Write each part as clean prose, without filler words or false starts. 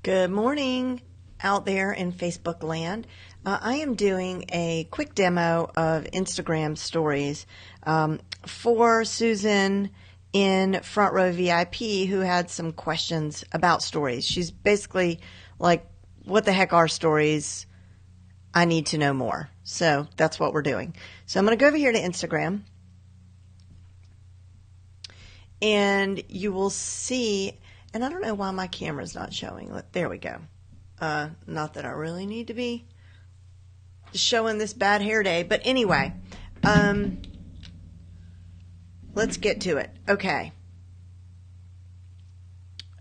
Good morning out there in Facebook land. I am doing a quick demo of Instagram stories for Susan in Front Row VIP who had some questions about stories. She's basically like, what the heck are stories? I need to know more. So that's what we're doing. So I'm going to go over here to Instagram and you will see. And I don't know why my camera's not showing. There we go. Not that I really need to be showing this bad hair day. But anyway, let's get to it. Okay.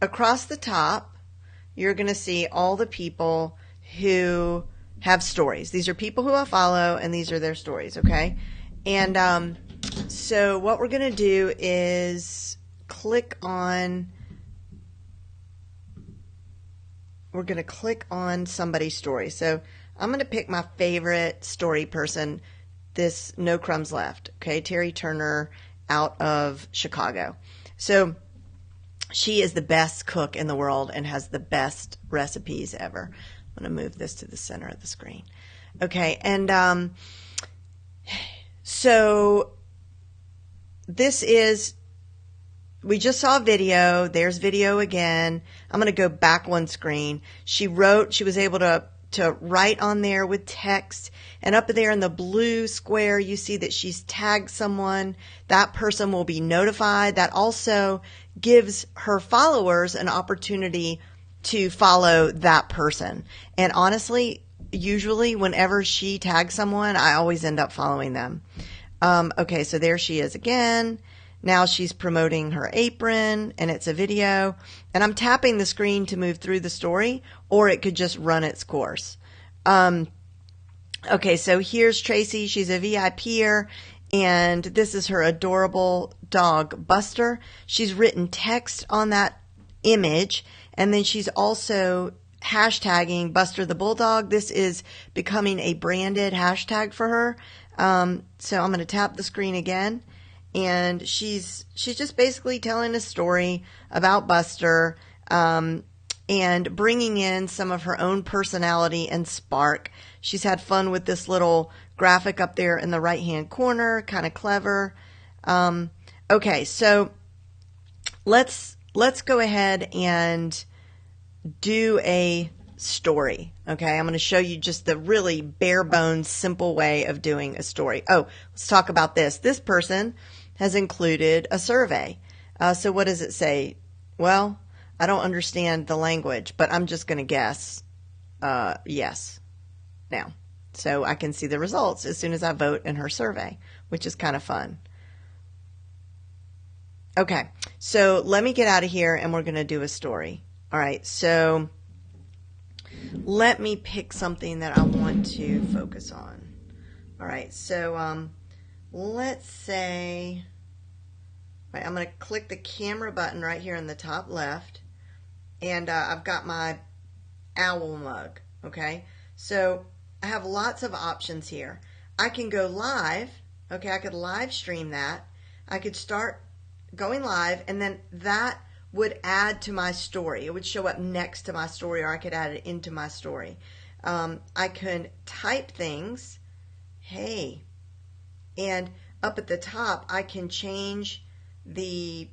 Across the top, you're going to see all the people who have stories. These are people who I follow, and these are their stories, okay? And so what we're going to do is click on... We're going to click on somebody's story. So I'm going to pick my favorite story person, this No Crumbs Left, okay, Terry Turner out of Chicago. So she is the best cook in the world and has the best recipes ever. I'm going to move this to the center of the screen. Okay, and so this is... We just saw a video. There's video again. I'm going to go back one screen. She was able to write on there with text. And up there in the blue square, you see that she's tagged someone. That person will be notified. That also gives her followers an opportunity to follow that person. And honestly, usually whenever she tags someone, I always end up following them. Okay, so there she is again. Now she's promoting her apron, and it's a video. And I'm tapping the screen to move through the story, or it could just run its course. Okay, so here's Tracy. She's a VIPer, and this is her adorable dog, Buster. She's written text on that image, and then she's also hashtagging Buster the Bulldog. This is becoming a branded hashtag for her. So I'm going to tap the screen again. And she's just basically telling a story about Buster and bringing in some of her own personality and spark. She's had fun with this little graphic up there in the right-hand corner, kind of clever. Okay, so let's go ahead and do a story. Okay, I'm going to show you just the really bare bones, simple way of doing a story. Oh, let's talk about this. This person has included a survey. So what does it say? Well, I don't understand the language, but I'm just going to guess yes now. So I can see the results as soon as I vote in her survey, which is kind of fun. Okay, so let me get out of here and we're going to do a story. All right, so let me pick something that I want to focus on. All right, so let's say, right, I'm going to click the camera button right here in the top left, and I've got my owl mug, okay? So I have lots of options here. I can go live, okay? I could live stream that. I could start going live, and then that would add to my story. It would show up next to my story, or I could add it into my story. I can type things, hey, and up at the top, I can change the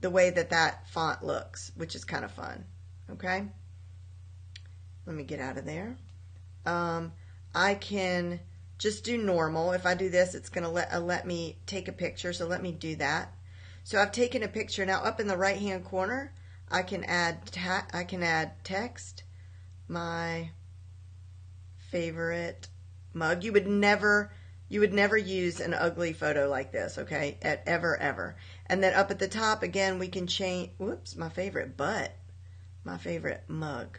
way that font looks, which is kind of fun. Okay, let me get out of there. I can just do normal. If I do this, it's going to let me take a picture, so let me do that. So I've taken a picture. Now up in the right hand corner, I can add text, my favorite mug. You would never use an ugly photo like this, okay? Ever. And then up at the top, again, we can change, whoops, my favorite mug.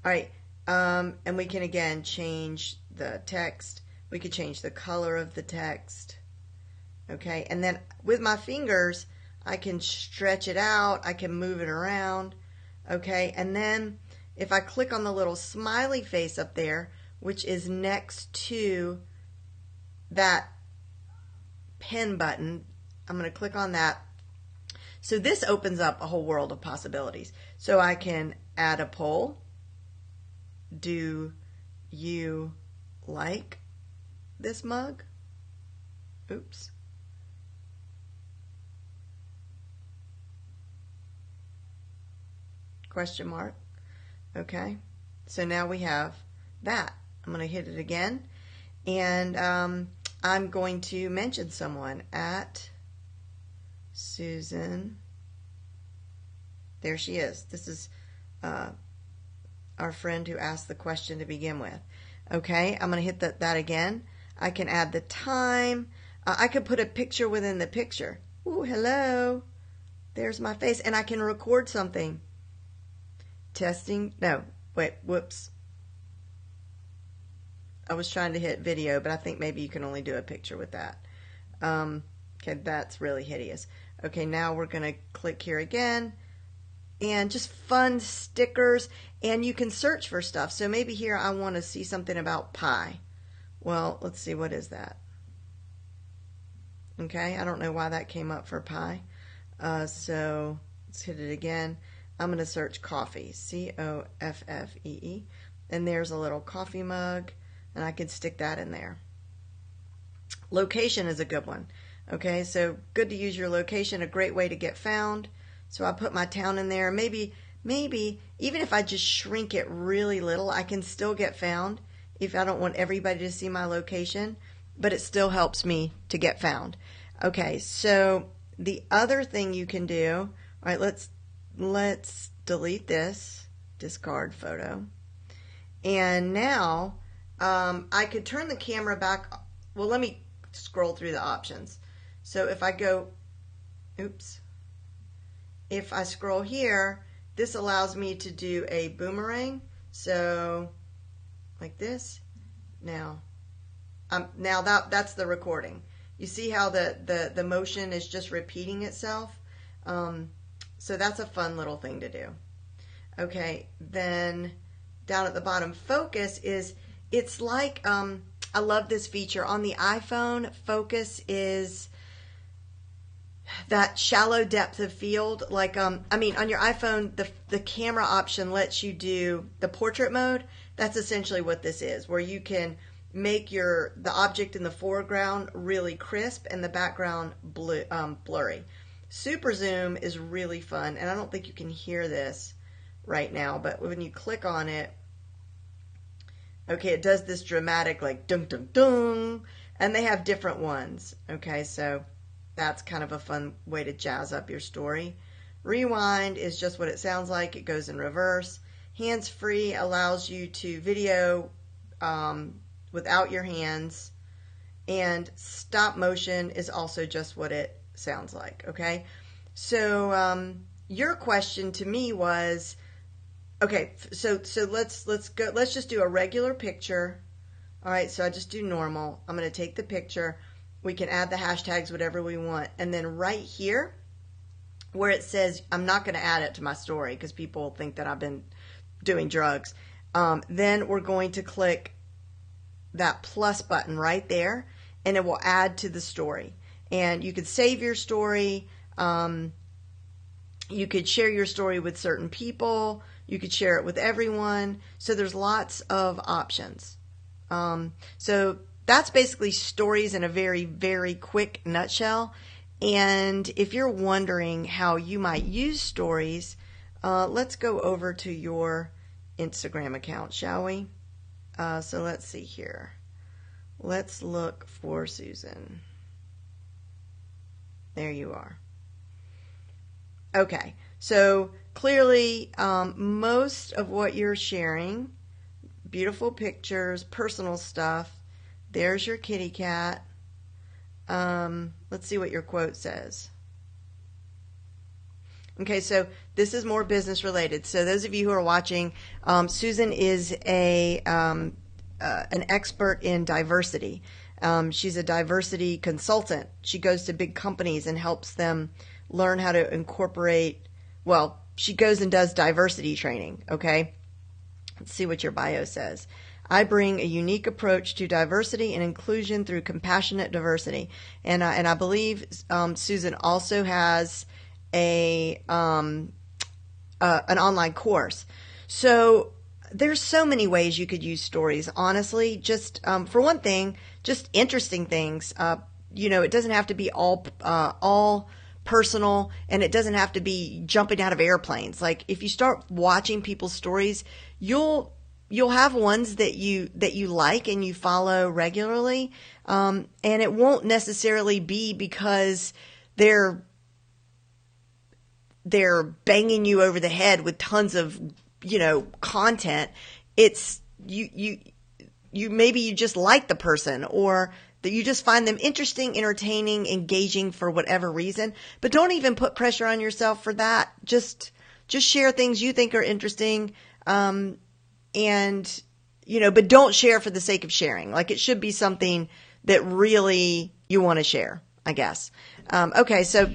All right, and we can, again, change the text. We could change the color of the text, okay? And then with my fingers, I can stretch it out. I can move it around, okay? And then if I click on the little smiley face up there, which is next to that pen button, I'm going to click on that. So this opens up a whole world of possibilities. So I can add a poll. Do you like this mug? Oops. Question mark. Okay. So now we have that. I'm going to hit it again. And I'm going to mention someone at Susan. There she is. This is our friend who asked the question to begin with. Okay, I'm going to hit that again. I can add the time. I could put a picture within the picture. Ooh, hello. There's my face. And I can record something. Testing. No, wait, whoops. I was trying to hit video, but I think maybe you can only do a picture with that. Okay, that's really hideous. Okay, now we're going to click here again. And just fun stickers. And you can search for stuff. So maybe here I want to see something about pie. Well, let's see, what is that? Okay, I don't know why that came up for pie. So let's hit it again. I'm going to search coffee, C-O-F-F-E-E. And there's a little coffee mug. And I could stick that in there. Location is a good one. Okay, so good to use your location, a great way to get found. So I put my town in there. Maybe even if I just shrink it really little, I can still get found if I don't want everybody to see my location, but it still helps me to get found. Okay, so the other thing you can do, all right, let's delete this, discard photo. And now I could turn the camera back. Well, let me scroll through the options. So if I go, oops, if I scroll here, this allows me to do a boomerang. So like this. Now that's the recording. You see how the motion is just repeating itself? So that's a fun little thing to do. Okay, then down at the bottom, focus is, it's like, I love this feature. On the iPhone, focus is that shallow depth of field. Like, on your iPhone, the camera option lets you do the portrait mode. That's essentially what this is, where you can make the object in the foreground really crisp and the background blurry. Super zoom is really fun, and I don't think you can hear this right now, but when you click on it, okay, it does this dramatic, like, dun dun dun, and they have different ones. Okay, so that's kind of a fun way to jazz up your story. Rewind is just what it sounds like. It goes in reverse. Hands-free allows you to video without your hands. And stop motion is also just what it sounds like, okay? So your question to me was, okay, so let's go. Let's just do a regular picture. All right, so I just do normal. I'm going to take the picture. We can add the hashtags, whatever we want. And then right here, where it says, I'm not going to add it to my story because people think that I've been doing drugs. Then we're going to click that plus button right there, and it will add to the story. And you could save your story. You could share your story with certain people. You could share it with everyone. So there's lots of options. So that's basically stories in a very, very quick nutshell. And if you're wondering how you might use stories, let's go over to your Instagram account, shall we? So let's see here. Let's look for Susan. There you are. Okay, so clearly most of what you're sharing, beautiful pictures, personal stuff. There's your kitty cat. Let's see what your quote says. Okay, so this is more business related. So those of you who are watching, Susan is an expert in diversity. She's a diversity consultant. She goes to big companies and helps them learn how to incorporate, well, she goes and does diversity training, okay? Let's see what your bio says. I bring a unique approach to diversity and inclusion through compassionate diversity. And I believe Susan also has an online course. So there's so many ways you could use stories, honestly. Just for one thing, just interesting things. It doesn't have to be all personal, and it doesn't have to be jumping out of airplanes. Like if you start watching people's stories, you'll have ones that you like and you follow regularly, and it won't necessarily be because they're banging you over the head with tons of content. It's you maybe you just like the person, or that you just find them interesting, entertaining, engaging for whatever reason. But don't even put pressure on yourself for that. Just share things you think are interesting, but don't share for the sake of sharing. Like it should be something that really you want to share, I guess. Okay, so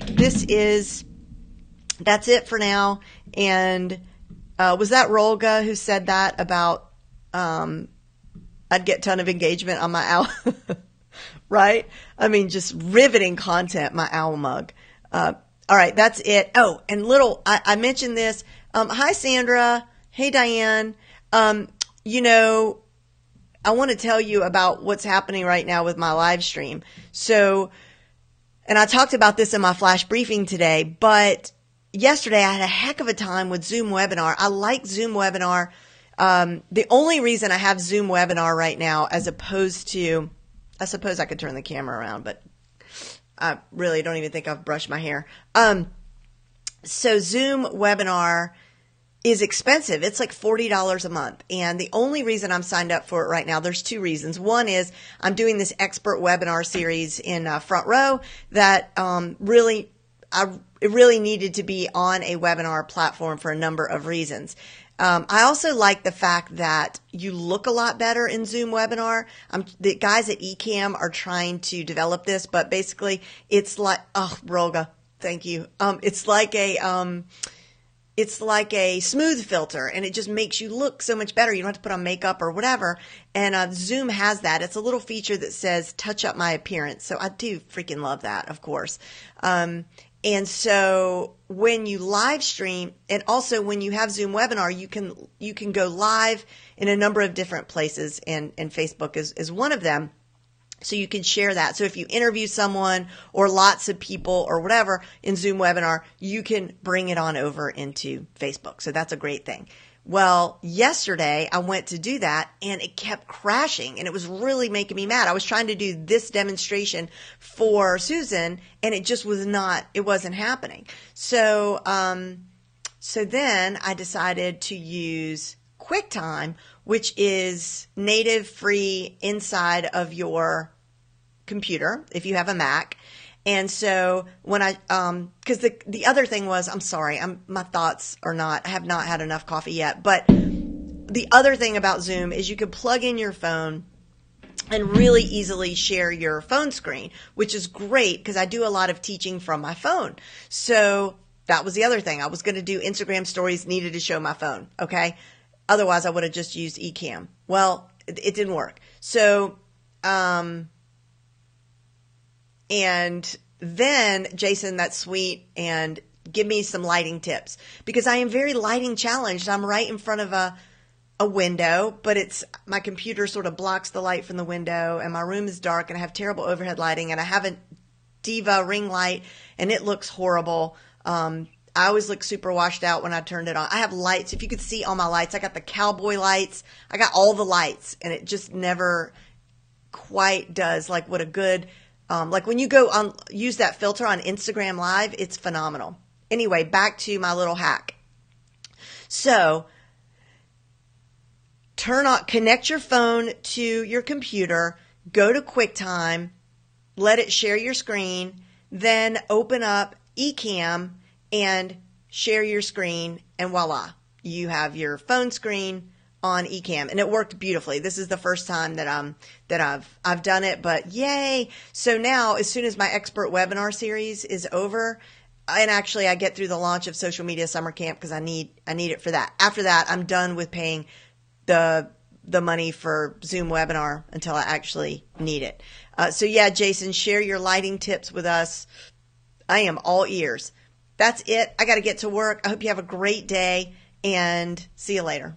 that's it for now. And was that Rolga who said that about I'd get a ton of engagement on my owl? Right? I mean, just riveting content, my owl mug. All right, that's it. Oh, and I mentioned this. Hi, Sandra. Hey, Diane. I want to tell you about what's happening right now with my live stream. So, and I talked about this in my flash briefing today, but yesterday I had a heck of a time with Zoom Webinar. I like Zoom Webinar. The only reason I have Zoom Webinar right now, as opposed to, I suppose I could turn the camera around, but I really don't even think I've brushed my hair. So Zoom Webinar is expensive. It's like $40 a month. And the only reason I'm signed up for it right now, there's two reasons. One is I'm doing this expert webinar series in Front Row that it really needed to be on a webinar platform for a number of reasons. I also like the fact that you look a lot better in Zoom Webinar. The guys at Ecamm are trying to develop this, but basically it's like, oh, Rolga, thank you. It's like a smooth filter, and it just makes you look so much better. You don't have to put on makeup or whatever. And Zoom has that. It's a little feature that says touch up my appearance. So I do freaking love that, of course. And so when you live stream, and also when you have Zoom Webinar, you can go live in a number of different places, and Facebook is one of them. So you can share that. So if you interview someone or lots of people or whatever in Zoom Webinar, you can bring it on over into Facebook. So that's a great thing. Well, yesterday I went to do that and it kept crashing, and it was really making me mad. I was trying to do this demonstration for Susan, and it just it wasn't happening. So, so then I decided to use QuickTime, which is native free inside of your computer if you have a Mac. And so when because the other thing was, I'm sorry, my thoughts are I have not had enough coffee yet. But the other thing about Zoom is you can plug in your phone and really easily share your phone screen, which is great because I do a lot of teaching from my phone. So that was the other thing. I was going to do Instagram stories, needed to show my phone. Okay. Otherwise I would have just used Ecamm. Well, it didn't work. So, and then, Jason, that's sweet, and give me some lighting tips, because I am very lighting challenged. I'm right in front of a window, but my computer sort of blocks the light from the window, and my room is dark, and I have terrible overhead lighting, and I have a Diva ring light, and it looks horrible. I always look super washed out when I turned it on. I have lights. If you could see all my lights, I got the cowboy lights. I got all the lights, and it just never quite does like what a good... like when you go on, use that filter on Instagram Live, it's phenomenal. Anyway, back to my little hack. So, connect your phone to your computer, go to QuickTime, let it share your screen, then open up Ecamm and share your screen, and voila, you have your phone screen on Ecamm, and it worked beautifully. This is the first time that I've done it, but yay! So now, as soon as my expert webinar series is over, and actually I get through the launch of Social Media Summer Camp, because I need it for that. After that, I'm done with paying the money for Zoom Webinar until I actually need it. So yeah, Jason, share your lighting tips with us. I am all ears. That's it. I got to get to work. I hope you have a great day and see you later.